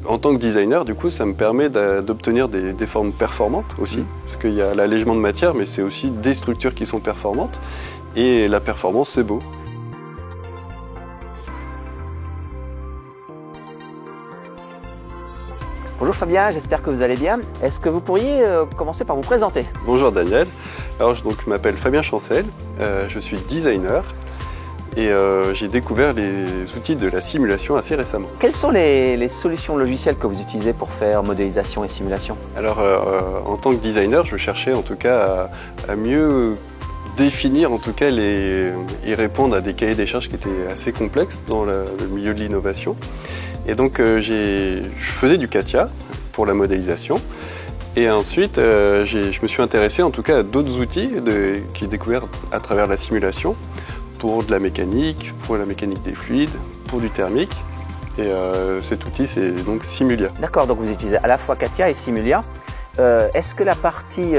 En tant que designer, du coup, ça me permet d'obtenir des formes performantes aussi, parce qu'il y a l'allègement de matière, mais c'est aussi des structures qui sont performantes, et la performance, c'est beau. Bonjour Fabien, j'espère que vous allez bien. Est-ce que vous pourriez commencer par vous présenter? Bonjour Daniel, alors je m'appelle Fabien Chancel, je suis designer et j'ai découvert les outils de la simulation assez récemment. Quelles sont les solutions logicielles que vous utilisez pour faire modélisation et simulation? Alors en tant que designer, je cherchais en tout cas à mieux définir en tout cas et répondre à des cahiers des charges qui étaient assez complexes dans le milieu de l'innovation. Et donc je faisais du CATIA pour la modélisation. Et ensuite, je me suis intéressé en tout cas à d'autres outils que j'ai découverts à travers la simulation pour de la mécanique, pour la mécanique des fluides, pour du thermique. Et cet outil, c'est donc Simulia. D'accord, donc vous utilisez à la fois CATIA et Simulia. Est-ce que la partie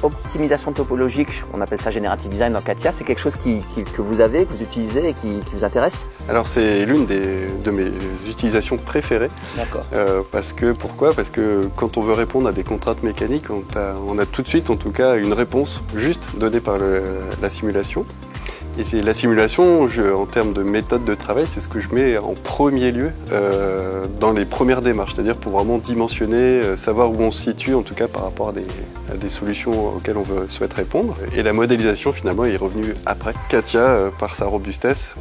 optimisation topologique, on appelle ça Generative Design dans CATIA, c'est quelque chose que vous avez, que vous utilisez et qui vous intéresse? Alors c'est l'une de mes utilisations préférées. D'accord. Pourquoi? Parce que quand on veut répondre à des contraintes mécaniques, on a tout de suite en tout cas une réponse juste donnée par la simulation. Et c'est la simulation, en termes de méthode de travail, c'est ce que je mets en premier lieu dans les premières démarches, c'est-à-dire pour vraiment dimensionner, savoir où on se situe, en tout cas par rapport à des solutions auxquelles on souhaite répondre. Et la modélisation, finalement, est revenue après. CATIA, par sa robustesse,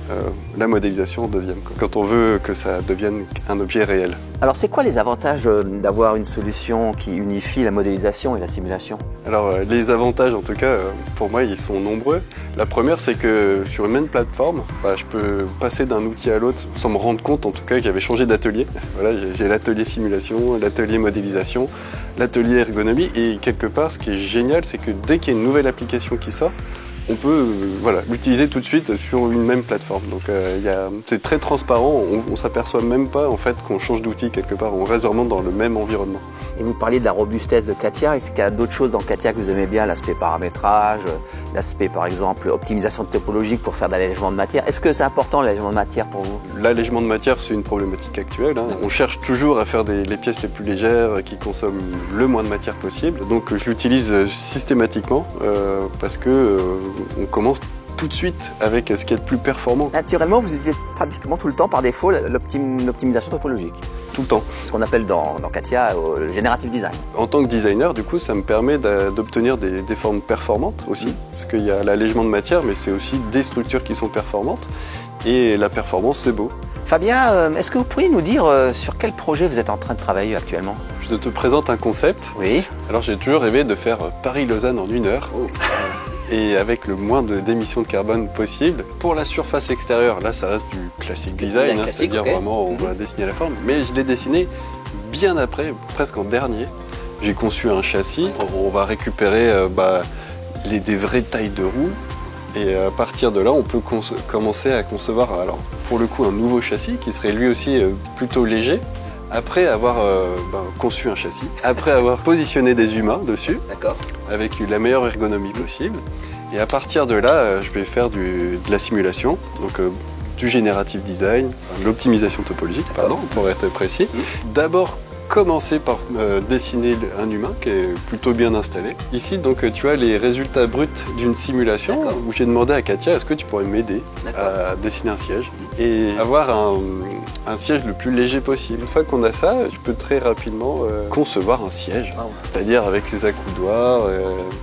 la modélisation en deuxième, quand on veut que ça devienne un objet réel. Alors, c'est quoi les avantages d'avoir une solution qui unifie la modélisation et la simulation? Alors, les avantages, en tout cas, pour moi, ils sont nombreux. La première, c'est que sur une même plateforme, je peux passer d'un outil à l'autre sans me rendre compte, en tout cas, que j'avais changé d'atelier. Voilà, j'ai l'atelier simulation, l'atelier modélisation, l'atelier ergonomie. Et quelque part, ce qui est génial, c'est que dès qu'il y a une nouvelle application qui sort, on peut l'utiliser tout de suite sur une même plateforme. Donc c'est très transparent, on ne s'aperçoit même pas en fait qu'on change d'outil quelque part, on reste vraiment dans le même environnement. Et vous parliez de la robustesse de CATIA, est-ce qu'il y a d'autres choses dans CATIA que vous aimez bien, l'aspect paramétrage, l'aspect par exemple optimisation topologique pour faire de l'allègement de matière? Est-ce que c'est important l'allègement de matière pour vous? L'allègement de matière, c'est une problématique actuelle. On cherche toujours à faire les pièces les plus légères qui consomment le moins de matière possible. Donc je l'utilise systématiquement parce que on commence tout de suite avec ce qui est le plus performant. Naturellement, vous utilisez pratiquement tout le temps par défaut l'optimisation topologique. Tout le temps. Ce qu'on appelle dans CATIA le Generative Design. En tant que designer, du coup, ça me permet d'obtenir des formes performantes aussi, parce qu'il y a l'allègement de matière, mais c'est aussi des structures qui sont performantes, et la performance, c'est beau. Fabien, est-ce que vous pourriez nous dire sur quel projet vous êtes en train de travailler actuellement? Je te présente un concept. Oui. Alors j'ai toujours rêvé de faire Paris-Lausanne en 1 heure. Oh. Et avec le moins d'émissions de carbone possible. Pour la surface extérieure, là ça reste du classic design, c'est-à-dire vraiment on va dessiner la forme, mais je l'ai dessiné bien après, presque en dernier. J'ai conçu un châssis, on va récupérer des vraies tailles de roues, et à partir de là on peut commencer à concevoir, alors pour le coup un nouveau châssis qui serait lui aussi plutôt léger, après avoir conçu un châssis, après avoir positionné des humains dessus, avec la meilleure ergonomie possible. Et à partir de là, je vais faire de la simulation, donc du generative design, l'optimisation topologique, pour être précis. D'abord, commencer par dessiner un humain qui est plutôt bien installé. Ici, donc, tu as les résultats bruts d'une simulation où j'ai demandé à CATIA, est-ce que tu pourrais m'aider à dessiner un siège et avoir un siège le plus léger possible. Une fois qu'on a ça, je peux très rapidement concevoir un siège, c'est-à-dire avec ses accoudoirs,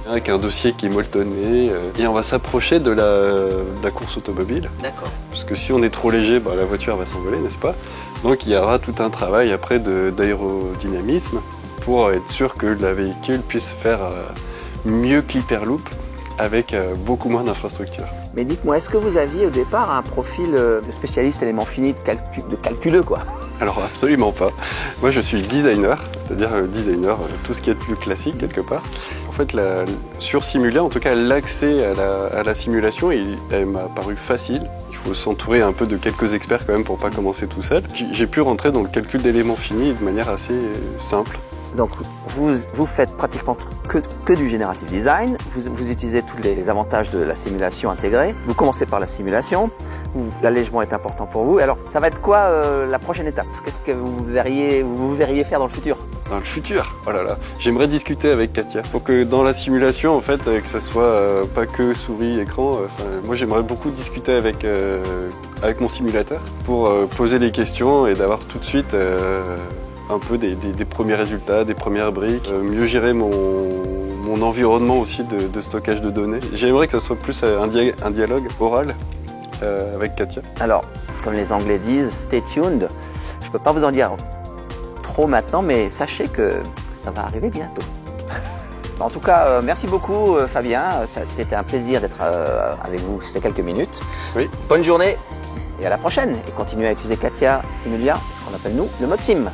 avec un dossier qui est molletonné, et on va s'approcher de la course automobile. Parce que si on est trop léger, la voiture va s'envoler, n'est-ce pas? Donc il y aura tout un travail après d'aérodynamisme pour être sûr que le véhicule puisse faire mieux que l'hyperloop avec beaucoup moins d'infrastructures. Mais dites-moi, est-ce que vous aviez au départ un profil de spécialiste éléments finis, de calculeux quoi? Alors absolument pas. Moi je suis designer, c'est-à-dire designer, tout ce qui est plus classique quelque part. En fait, sur Simulia, en tout cas l'accès à la simulation, elle m'a paru facile. Il faut s'entourer un peu de quelques experts quand même pour pas commencer tout seul. J'ai pu rentrer dans le calcul d'éléments finis de manière assez simple. Donc vous faites pratiquement que du Generative Design, vous utilisez tous les avantages de la simulation intégrée, vous commencez par la simulation, l'allègement est important pour vous. Alors, ça va être quoi la prochaine étape? Qu'est-ce que vous verriez faire dans le futur? Dans le futur, oh là là, j'aimerais discuter avec Katia. Faut que dans la simulation, en fait, que ça soit pas que souris, écran. Moi, j'aimerais beaucoup discuter avec mon simulateur pour poser les questions et d'avoir tout de suite un peu des premiers résultats, des premières briques, mieux gérer mon environnement aussi de stockage de données. J'aimerais que ça soit plus un dialogue oral avec Katia. Alors, comme les Anglais disent, stay tuned. Je ne peux pas vous en dire trop maintenant, mais sachez que ça va arriver bientôt. En tout cas, merci beaucoup Fabien. C'était un plaisir d'être avec vous ces quelques minutes. Oui. Bonne journée et à la prochaine. Et continuez à utiliser Katia Simulia, ce qu'on appelle nous le mode sim.